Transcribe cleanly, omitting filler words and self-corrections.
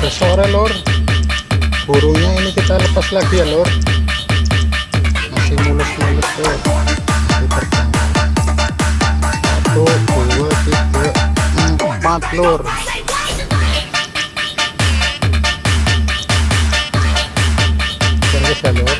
Sore lor, burungnya ini kita lepas lagi ya lor, masih mulus-mulus lor. Masih bertambah 1, 2, 3, 4 lor. Terus ya lor,